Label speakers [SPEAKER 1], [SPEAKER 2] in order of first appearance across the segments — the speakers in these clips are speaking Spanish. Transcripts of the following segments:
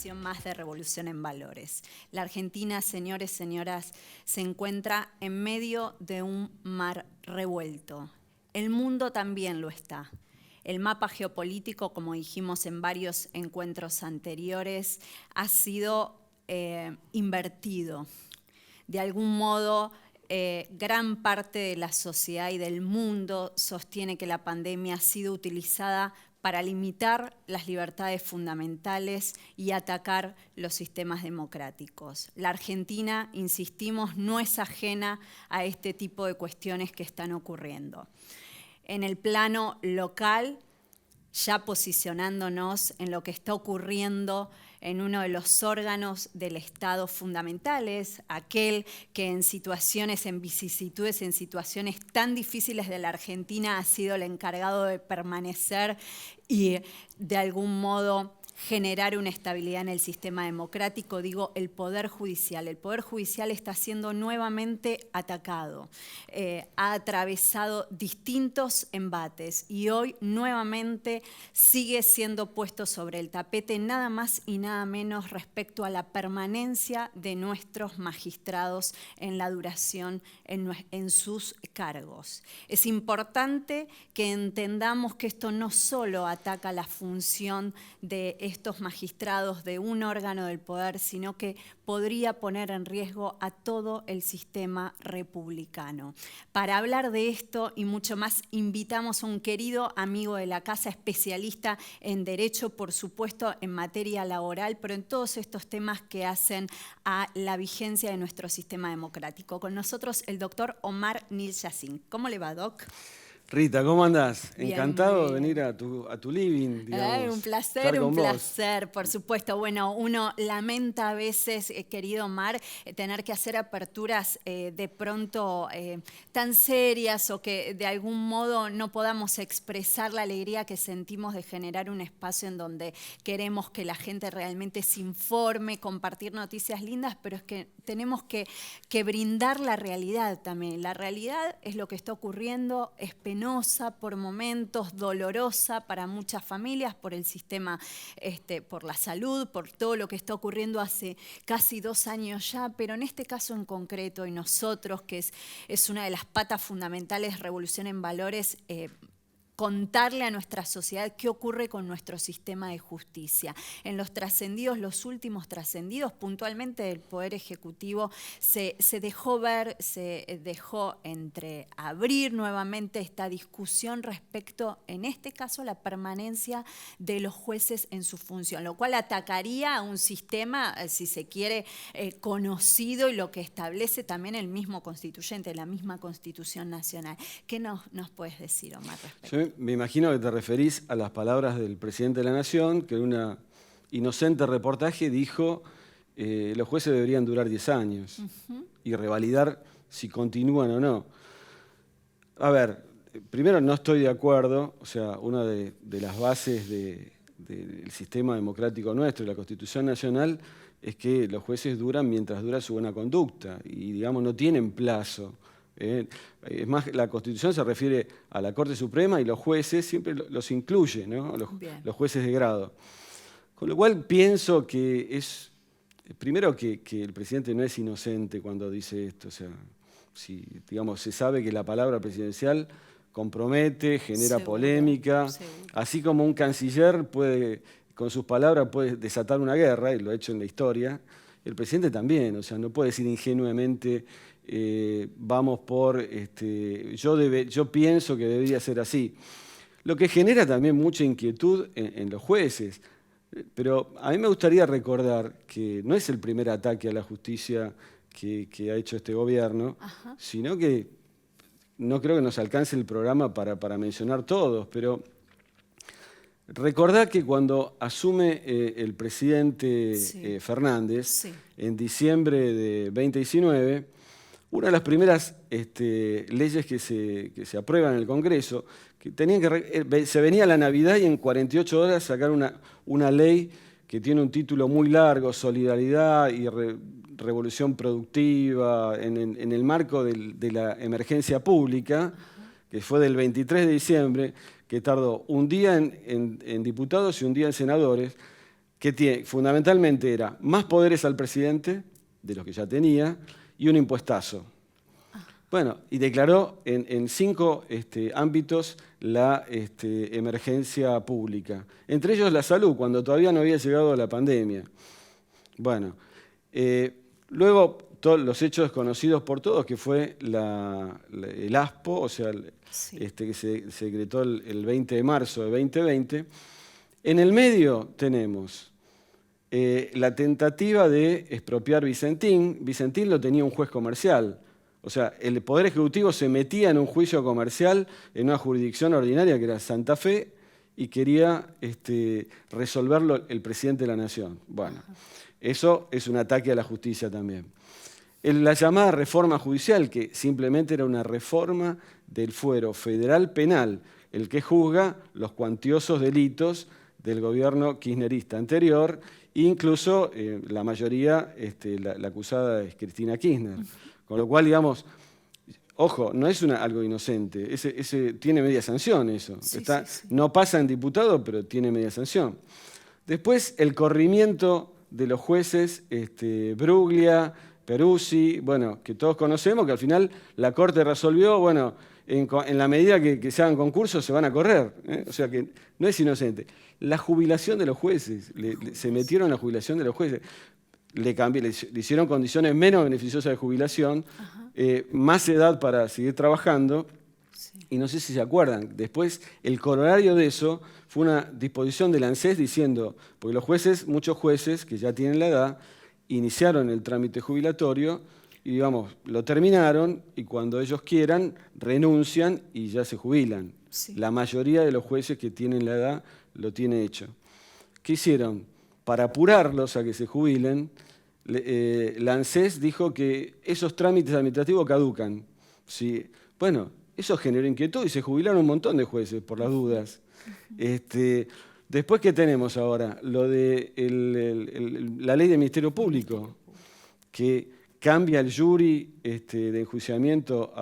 [SPEAKER 1] edición más de Revolución en Valores. La Argentina, señores, señoras, se encuentra en medio de un mar revuelto. El mundo también lo está. El mapa geopolítico, como dijimos en varios encuentros anteriores, ha sido invertido. De algún modo, gran parte de la sociedad y del mundo sostiene que la pandemia ha sido utilizada para limitar las libertades fundamentales y atacar los sistemas democráticos. La Argentina, insistimos, no es ajena a este tipo de cuestiones que están ocurriendo. En el plano local, ya posicionándonos en lo que está ocurriendo en uno de los órganos del Estado fundamentales, aquel que en situaciones, en vicisitudes, en situaciones tan difíciles de la Argentina ha sido el encargado de permanecer y de algún modo generar una estabilidad en el sistema democrático, digo, el Poder Judicial. El Poder Judicial está siendo nuevamente atacado, ha atravesado distintos embates y hoy nuevamente sigue siendo puesto sobre el tapete nada más y nada menos respecto a la permanencia de nuestros magistrados en la duración en sus cargos. Es importante que entendamos que esto no solo ataca la función de estos magistrados de un órgano del poder, sino que podría poner en riesgo a todo el sistema republicano. Para hablar de esto y mucho más, invitamos a un querido amigo de la casa, especialista en derecho, por supuesto, en materia laboral, pero en todos estos temas que hacen a la vigencia de nuestro sistema democrático. Con nosotros el doctor Omar Nil Yassin. ¿Cómo le va, Doc?
[SPEAKER 2] Rita, ¿cómo andás?
[SPEAKER 1] Bien,
[SPEAKER 2] encantado de venir a tu living, digamos.
[SPEAKER 1] Un placer, por supuesto. Bueno, uno lamenta a veces, querido Omar, tener que hacer aperturas de pronto tan serias o que de algún modo no podamos expresar la alegría que sentimos de generar un espacio en donde queremos que la gente realmente se informe, compartir noticias lindas, pero es que tenemos que brindar la realidad también. La realidad es lo que está ocurriendo, es penosa por momentos, dolorosa para muchas familias, por el sistema, por la salud, por todo lo que está ocurriendo hace casi 2 años ya, pero en este caso en concreto, y nosotros, que es una de las patas fundamentales de Revolución en Valores, contarle a nuestra sociedad qué ocurre con nuestro sistema de justicia. En los trascendidos, los últimos trascendidos, puntualmente del Poder Ejecutivo, se dejó ver, se dejó entreabrir nuevamente esta discusión respecto, en este caso, a la permanencia de los jueces en su función, lo cual atacaría a un sistema, si se quiere, conocido y lo que establece también el mismo constituyente, la misma Constitución Nacional. ¿Qué nos puedes decir, Omar, respecto?
[SPEAKER 2] Me imagino que te referís a las palabras del presidente de la Nación, que en un inocente reportaje dijo los jueces deberían durar 10 años y revalidar si continúan o no. A ver, primero no estoy de acuerdo, o sea, una de las bases del sistema democrático nuestro, la Constitución Nacional, es que los jueces duran mientras dura su buena conducta y, digamos, no tienen plazo. Es más, la Constitución se refiere a la Corte Suprema y los jueces siempre los incluye, ¿no? Los jueces de grado. Con lo cual pienso que es, primero que el presidente no es inocente cuando dice esto. O sea, si, digamos, se sabe que la palabra presidencial compromete, genera polémica, así como un canciller puede, con sus palabras puede desatar una guerra, y lo ha hecho en la historia, el presidente también. O sea, no puede decir ingenuamente vamos por, yo pienso que debería ser así. Lo que genera también mucha inquietud en los jueces. Pero a mí me gustaría recordar que no es el primer ataque a la justicia que ha hecho este gobierno, sino que no creo que nos alcance el programa para mencionar todos, pero recordá que cuando asume el presidente Fernández, en diciembre de 2019, una de las primeras leyes que se aprueban en el Congreso, que se venía la Navidad y en 48 horas sacar una ley que tiene un título muy largo, Solidaridad y Revolución Productiva, en el marco de la emergencia pública, que fue del 23 de diciembre, que tardó un día en diputados y un día en senadores, que fundamentalmente era más poderes al presidente, de los que ya tenía, y un impuestazo. Bueno, y declaró en 5 ámbitos la emergencia pública. Entre ellos la salud, cuando todavía no había llegado la pandemia. Bueno, luego todos los hechos conocidos por todos, que fue el ASPO, o sea,
[SPEAKER 1] Sí.
[SPEAKER 2] que se decretó el 20 de marzo de 2020. En el medio tenemos la tentativa de expropiar Vicentín. Vicentín lo tenía un juez comercial. O sea, el Poder Ejecutivo se metía en un juicio comercial en una jurisdicción ordinaria que era Santa Fe y quería resolverlo el presidente de la Nación. Bueno, eso es un ataque a la justicia también. La llamada reforma judicial, que simplemente era una reforma del fuero federal penal, el que juzga los cuantiosos delitos del gobierno kirchnerista anterior, e incluso la mayoría, la acusada es Cristina Kirchner. Con lo cual, digamos, ojo, no es algo inocente, ese tiene media sanción eso.
[SPEAKER 1] Sí, sí.
[SPEAKER 2] No pasa en diputado, pero tiene media sanción. Después, el corrimiento de los jueces Bruglia, Peruzzi, bueno, que todos conocemos, que al final la Corte resolvió, bueno, en la medida que se hagan concursos se van a correr, o sea que no es inocente. La jubilación de los jueces, se metieron a la jubilación de los jueces, le hicieron condiciones menos beneficiosas de jubilación, más edad para seguir trabajando, sí. Y no sé si se acuerdan, después el corolario de eso fue una disposición del ANSES diciendo, porque los jueces, muchos jueces que ya tienen la edad, iniciaron el trámite jubilatorio y, digamos, lo terminaron y cuando ellos quieran renuncian y ya se jubilan. Sí. La mayoría de los jueces que tienen la edad lo tiene hecho. ¿Qué hicieron? Para apurarlos a que se jubilen, la ANSES dijo que esos trámites administrativos caducan. Sí. Bueno, eso generó inquietud y se jubilaron un montón de jueces por las dudas. Después, ¿qué tenemos ahora? Lo de la ley del Ministerio Público, que cambia el jury de enjuiciamiento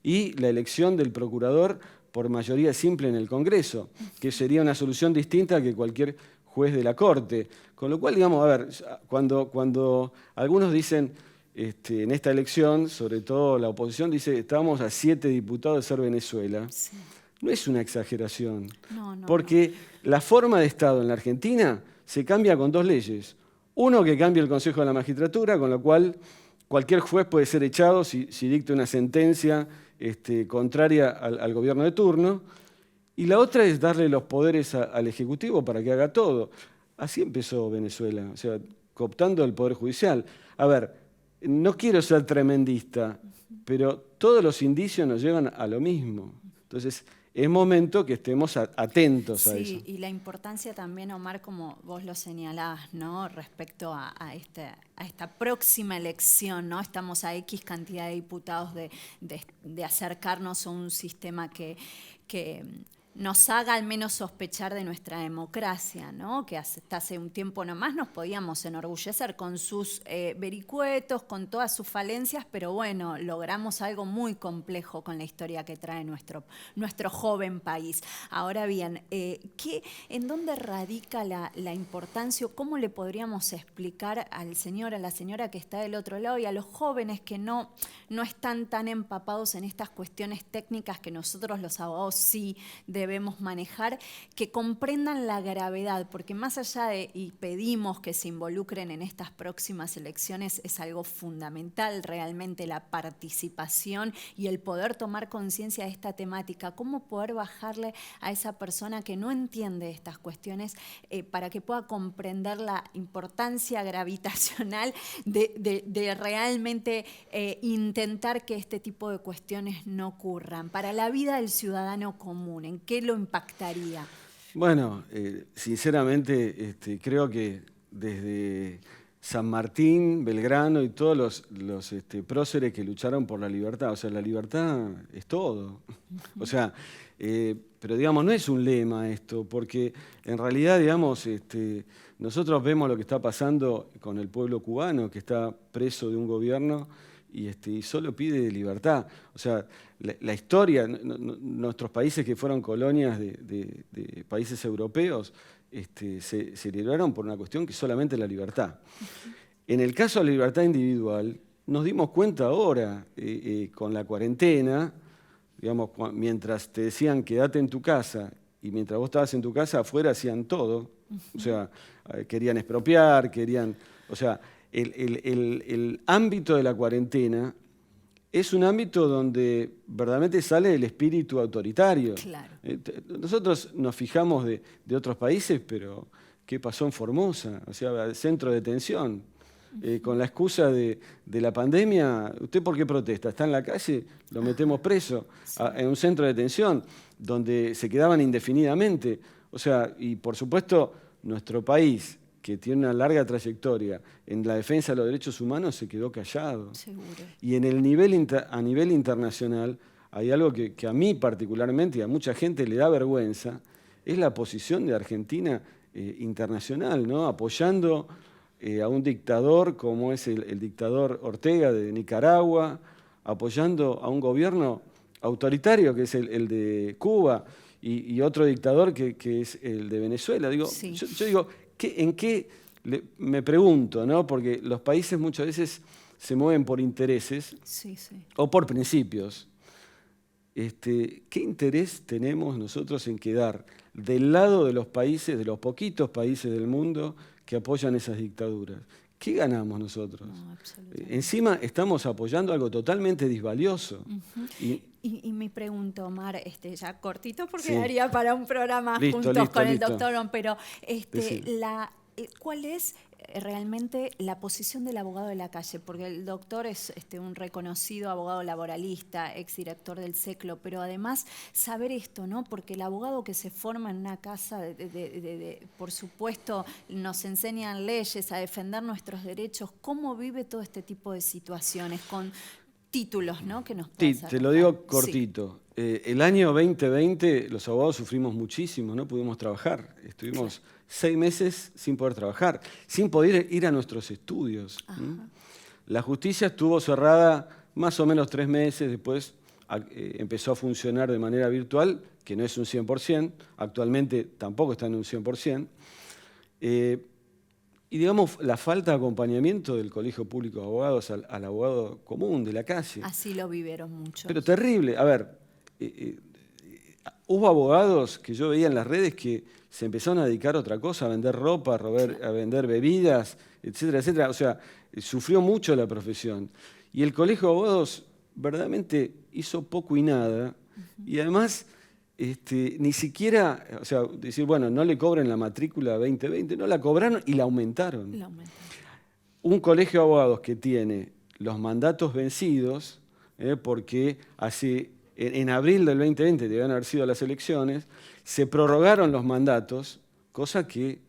[SPEAKER 2] y la elección del procurador por mayoría simple en el Congreso, que sería una solución distinta que cualquier juez de la Corte. Con lo cual, digamos, a ver, cuando algunos dicen en esta elección, sobre todo la oposición, dice estábamos a 7 diputados de ser Venezuela. Sí. No es una exageración, porque la forma de Estado en la Argentina se cambia con 2 leyes. Uno, que cambia el Consejo de la Magistratura, con lo cual cualquier juez puede ser echado si dicta una sentencia contraria al gobierno de turno. Y la otra es darle los poderes al Ejecutivo para que haga todo. Así empezó Venezuela, o sea, cooptando el Poder Judicial. A ver, no quiero ser tremendista, pero todos los indicios nos llevan a lo mismo. Entonces, es momento que estemos atentos a eso.
[SPEAKER 1] Sí, y la importancia también, Omar, como vos lo señalás, ¿no? Respecto a esta próxima elección, ¿no? Estamos a X cantidad de diputados de acercarnos a un sistema que nos haga al menos sospechar de nuestra democracia, ¿no? Que hasta hace un tiempo nomás nos podíamos enorgullecer con sus vericuetos, con todas sus falencias, pero bueno, logramos algo muy complejo con la historia que trae nuestro joven país. Ahora bien, ¿en dónde radica la importancia o cómo le podríamos explicar al señor, a la señora que está del otro lado y a los jóvenes que no están tan empapados en estas cuestiones técnicas que nosotros los abogados sí debemos manejar, que comprendan la gravedad, porque más allá y pedimos que se involucren en estas próximas elecciones, es algo fundamental realmente la participación y el poder tomar conciencia de esta temática, cómo poder bajarle a esa persona que no entiende estas cuestiones para que pueda comprender la importancia gravitacional de realmente intentar que este tipo de cuestiones no ocurran. Para la vida del ciudadano común, ¿en qué lo impactaría?
[SPEAKER 2] Bueno, sinceramente creo que desde San Martín, Belgrano y todos los próceres que lucharon por la libertad, o sea, la libertad es todo. O sea, pero digamos, no es un lema esto, porque en realidad, digamos, nosotros vemos lo que está pasando con el pueblo cubano, que está preso de un gobierno y solo pide libertad. O sea, la historia, nuestros países que fueron colonias de países europeos, se liberaron por una cuestión que es solamente la libertad. En el caso de la libertad individual, nos dimos cuenta ahora, con la cuarentena, digamos, mientras te decían quédate en tu casa, y mientras vos estabas en tu casa, afuera hacían todo. O sea, querían expropiar, o sea, el ámbito de la cuarentena es un ámbito donde verdaderamente sale el espíritu autoritario.
[SPEAKER 1] Claro.
[SPEAKER 2] Nosotros nos fijamos de otros países, pero ¿qué pasó en Formosa? O sea, el centro de detención. Con la excusa de la pandemia, ¿usted por qué protesta? ¿Está en la calle? Lo metemos preso, sí, en un centro de detención, donde se quedaban indefinidamente. O sea, y por supuesto, nuestro país, que tiene una larga trayectoria en la defensa de los derechos humanos, se quedó callado.
[SPEAKER 1] Seguro. Y
[SPEAKER 2] en el a nivel internacional, hay algo que a mí particularmente y a mucha gente le da vergüenza, es la posición de Argentina internacional, ¿no? Apoyando a un dictador como es el dictador Ortega de Nicaragua, apoyando a un gobierno autoritario que es el de Cuba y otro dictador que es el de Venezuela. Digo, sí. Yo digo, me pregunto, ¿no? Porque los países muchas veces se mueven por intereses, sí, o por principios. ¿Qué interés tenemos nosotros en quedar del lado de los países, de los poquitos países del mundo que apoyan esas dictaduras? ¿Qué ganamos nosotros? No, encima estamos apoyando algo totalmente disvalioso.
[SPEAKER 1] Y me pregunto, Omar, ya cortito porque daría para un programa juntos con el doctor Ron, pero ¿cuál es realmente la posición del abogado de la calle? Porque el doctor es un reconocido abogado laboralista, exdirector del SECLO, pero además saber esto, ¿no? Porque el abogado que se forma en una casa, por supuesto, nos enseñan leyes, a defender nuestros derechos. ¿Cómo vive todo este tipo de situaciones con títulos, ¿no? Que nos
[SPEAKER 2] sí, te lo digo cortito. Sí. El año 2020 los abogados sufrimos muchísimo, no pudimos trabajar. Estuvimos 6 meses sin poder trabajar, sin poder ir a nuestros estudios. La justicia estuvo cerrada más o menos 3 meses, después empezó a funcionar de manera virtual, que no es un 100%, actualmente tampoco está en un 100%. Y digamos, la falta de acompañamiento del Colegio Público de Abogados al abogado común de la calle.
[SPEAKER 1] Así lo vivieron muchos.
[SPEAKER 2] Pero terrible. A ver, hubo abogados que yo veía en las redes que se empezaron a dedicar a otra cosa, a vender ropa, a vender bebidas, etcétera, etcétera. O sea, sufrió mucho la profesión. Y el Colegio de Abogados verdaderamente hizo poco y nada. Y además, ni siquiera, o sea, decir, bueno, no le cobren la matrícula 2020, no la cobraron y la aumentaron. Un colegio de abogados que tiene los mandatos vencidos, porque en abril del 2020 debían haber sido las elecciones, se prorrogaron los mandatos, cosa que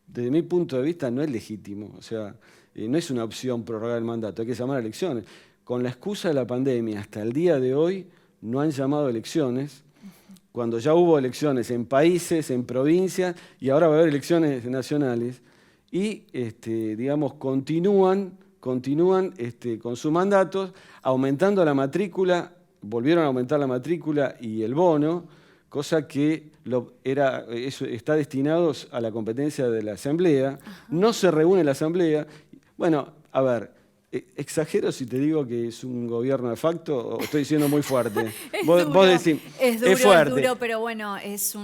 [SPEAKER 2] desde mi punto de vista no es legítimo. O sea, no es una opción prorrogar el mandato, hay que llamar a elecciones. Con la excusa de la pandemia, hasta el día de hoy no han llamado a elecciones, cuando ya hubo elecciones en países, en provincias, y ahora va a haber elecciones nacionales, y digamos, continúan con sus mandatos, aumentando la matrícula, volvieron a aumentar la matrícula y el bono, cosa que está destinado a la competencia de la Asamblea. No se reúne la Asamblea. Bueno, a ver, ¿exagero si te digo que es un gobierno de facto o estoy diciendo muy fuerte?
[SPEAKER 1] Vos decís, es fuerte. Es duro, pero bueno, es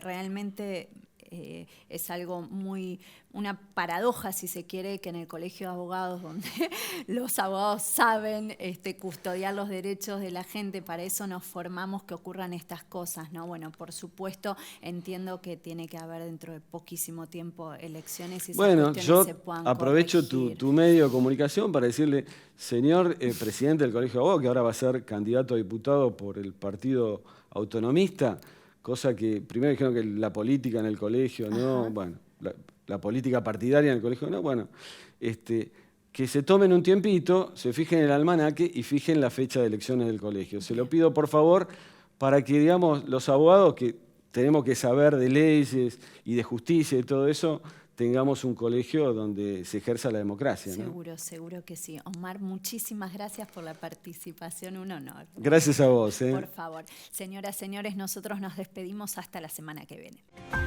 [SPEAKER 1] realmente es algo una paradoja, si se quiere, que en el Colegio de Abogados, donde los abogados saben custodiar los derechos de la gente, para eso nos formamos, que ocurran estas cosas, ¿no? Bueno, por supuesto, entiendo que tiene que haber dentro de poquísimo tiempo elecciones y esas cuestiones se puedan
[SPEAKER 2] corregir. Aprovecho tu medio de comunicación para decirle, señor presidente del Colegio de Abogados, que ahora va a ser candidato a diputado por el Partido Autonomista, cosa que primero dijeron que la política en el colegio, ¿no? Bueno, la política partidaria en el colegio, ¿no? Bueno, que se tomen un tiempito, se fijen en el almanaque y fijen la fecha de elecciones del colegio. Se lo pido, por favor, para que, digamos, los abogados que tenemos que saber de leyes y de justicia y todo eso, tengamos un colegio donde se ejerza la democracia, ¿no?
[SPEAKER 1] Seguro, seguro que sí. Omar, muchísimas gracias por la participación, un honor.
[SPEAKER 2] Gracias a vos.
[SPEAKER 1] Por favor. Señoras, señores, nosotros nos despedimos hasta la semana que viene.